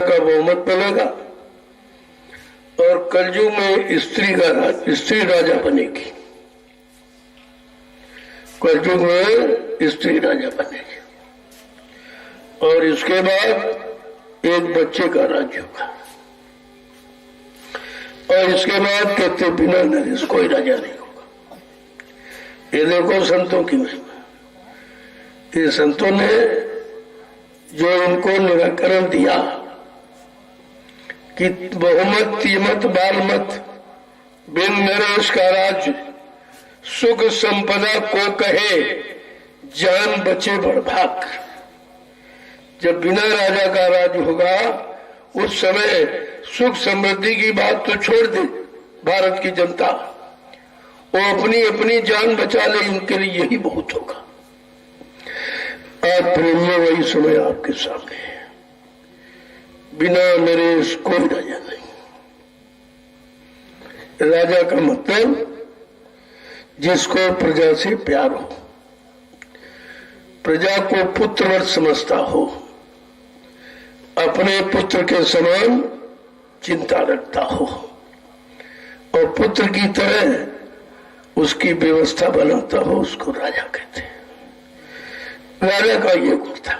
का बहुमत बनेगा और कलयुग में स्त्री राजा बनेगी। कलयुग में स्त्री राजा बनेगी और इसके बाद एक बच्चे का राज्य होगा और इसके बाद कहते बिना नरेश कोई राजा नहीं होगा। ये देखो संतों की महिमा। ये संतों ने जो इनको निराकरण दिया कि बहुमत तीमत बालमत बिन नरेश का राज्य सुख संपदा को कहे जान बचे बड़भाग। जब बिना राजा का राज्य होगा उस समय सुख समृद्धि की बात तो छोड़ दे, भारत की जनता वो अपनी अपनी जान बचा ले, इनके लिए यही बहुत होगा। आज प्रेमियों वही समय आपके सामने है। बिना नरेश कोई राजा नहीं। राजा का मतलब जिसको प्रजा से प्यार हो, प्रजा को पुत्रवत समझता हो, अपने पुत्र के समान चिंता रखता हो और पुत्र की तरह उसकी व्यवस्था बनाता हो, उसको राजा कहते हैं। राजा का ये गुण था।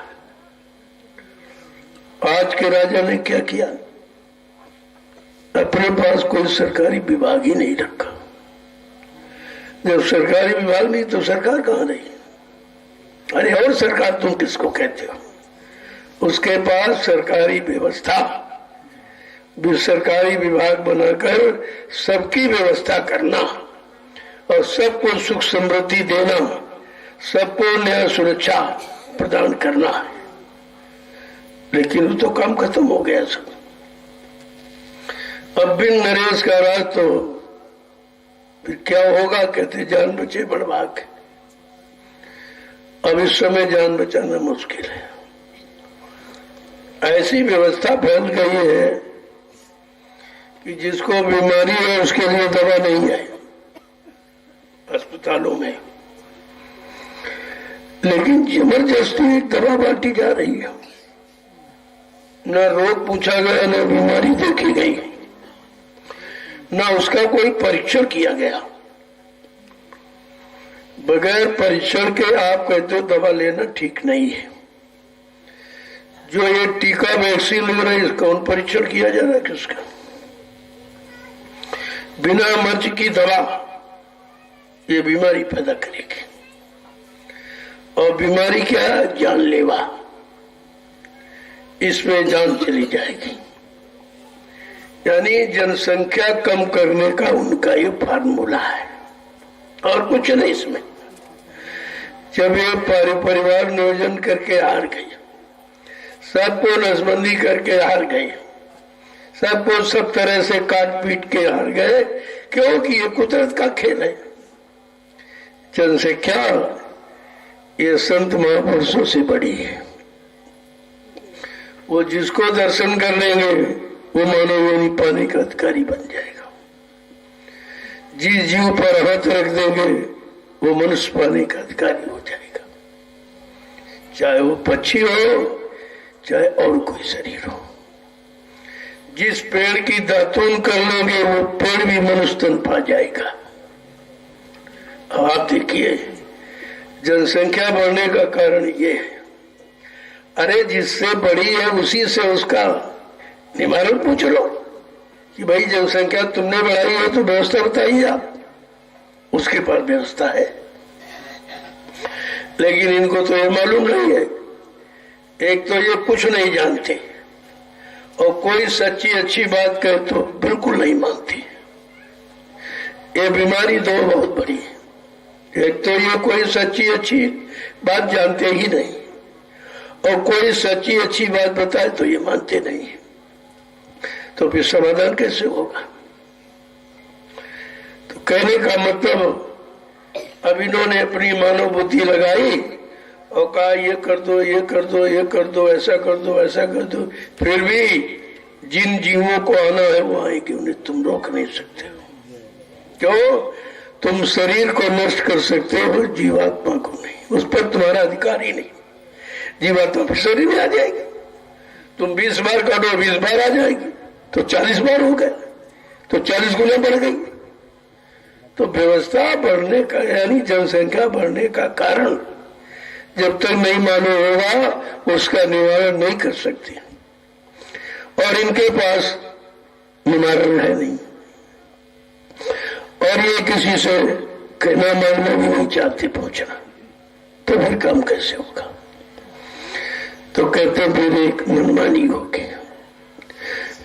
आज के राजा ने क्या किया? अपने पास कोई सरकारी विभाग ही नहीं रखा। जब सरकारी विभाग नहीं तो सरकार कहां रही? अरे और सरकार तुम किसको कहते हो? उसके पास सरकारी व्यवस्था भी, सरकारी विभाग बनाकर सबकी व्यवस्था करना और सबको सुख समृद्धि देना, सबको न्याय सुरक्षा प्रदान करना है। लेकिन वो तो काम खत्म हो गया सब। अब बिन नरेश का राज तो फिर क्या होगा? कहते जान बचे बड़भाग। अब इस समय जान बचाना मुश्किल है। ऐसी व्यवस्था फैल गई है कि जिसको बीमारी है उसके लिए दवा नहीं है अस्पतालों में, लेकिन जबरदस्ती एक दवा बांटी जा रही है। न रोग पूछा गया, न बीमारी देखी गई, न उसका कोई परीक्षण किया गया। बगैर परीक्षण के आप कहते हो दवा लेना ठीक नहीं है। जो ये टीका वैक्सीन ले रहा है इसका कौन परीक्षण किया जा रहा है? किसका? बिना मर्ज की दवा ये बीमारी पैदा करेगी और बीमारी क्या है? जानलेवा। इसमें जान चली जाएगी। यानी जनसंख्या कम करने का उनका ये फार्मूला है और कुछ नहीं इसमें। जब ये परिवार नियोजन करके हार गई, सबको नसबंदी करके हार गए, सबको सब तरह से काट पीट के हार गए, क्योंकि ये कुदरत का खेल है। जनसंख्या ये संत महापुरुषों से बड़ी है। वो जिसको दर्शन कर लेंगे वो मानव योनि पाने का अधिकारी बन जाएगा। जिस जीव पर हाथ रख देंगे वो मनुष्य पाने का अधिकारी हो जाएगा, चाहे वो पक्षी हो चाहे और कोई शरीर हो। जिस पेड़ की दातून कर लेंगे वो पेड़ भी मनुष्य तन पा जाएगा। आप देखिए जनसंख्या बढ़ने का कारण ये है। अरे जिससे बड़ी है उसी से उसका निवारण पूछ लो कि भाई जनसंख्या तुमने बढ़ाई है तो व्यवस्था बताइए आप। उसके पास व्यवस्था है, लेकिन इनको तो ये मालूम नहीं है। एक तो ये कुछ नहीं जानते और कोई सच्ची अच्छी बात कहे तो बिल्कुल नहीं मानती। ये बीमारी दो बहुत बड़ी है। एक तो ये कोई सच्ची अच्छी बात जानते ही नहीं और कोई सच्ची अच्छी बात बताए तो ये मानते नहीं। तो फिर समाधान कैसे होगा? तो कहने का मतलब अब इन्होंने अपनी मानव बुद्धि लगाई और कहा ये कर दो, ये कर दो, ये कर दो, ऐसा कर दो, ऐसा कर दो। फिर भी जिन जीवों को आना है वो आएंगे, उन्हें तुम रोक नहीं सकते हो। क्यों? तुम शरीर को नष्ट कर सकते हो, जीवात्मा को नहीं। उस पर तुम्हारा अधिकार ही नहीं। जीवात्मा फिर शरीर में आ जाएगी। तुम 20 बार काटो 20 बार आ जाएगी, तो 40 बार हो गए, तो 40 गुना बढ़ गई। तो व्यवस्था बढ़ने का यानी जनसंख्या बढ़ने का कारण जब तक नहीं मालूम होगा उसका निवारण नहीं कर सकते, और इनके पास निवारण है नहीं, और ये किसी से कहना मानना भी नहीं चाहते पहुंचना, तो फिर काम कैसे होगा। तो कहते फिर एक मनमानी होगी।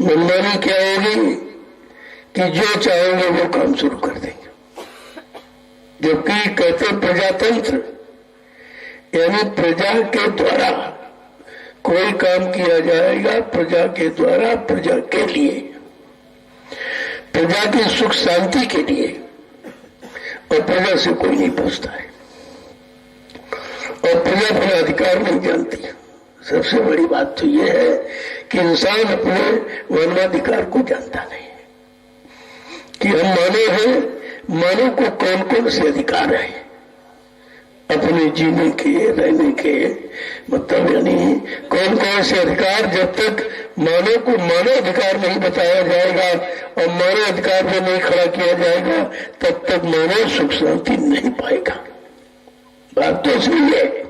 मनमानी क्या होगी कि जो चाहेंगे वो काम शुरू कर देंगे, जबकि कहते प्रजातंत्र यानी प्रजा के द्वारा कोई काम किया जाएगा, प्रजा के द्वारा, प्रजा के लिए, प्रजा की सुख शांति के लिए, और प्रजा से कोई नहीं पूछता है, और प्रजा अपना अधिकार नहीं जानती। सबसे बड़ी बात तो यह है कि इंसान अपने मानवाधिकार को जानता नहीं कि हम मानव हैं, मानव को कौन कौन से अधिकार है अपने जीने के, रहने के, मतलब यानी कौन कौन से अधिकार। जब तक मानव को मानव अधिकार नहीं बताया जाएगा और मानव अधिकार पर नहीं खड़ा किया जाएगा, तब तक मानव सुख शांति नहीं पाएगा। बात तो सही है।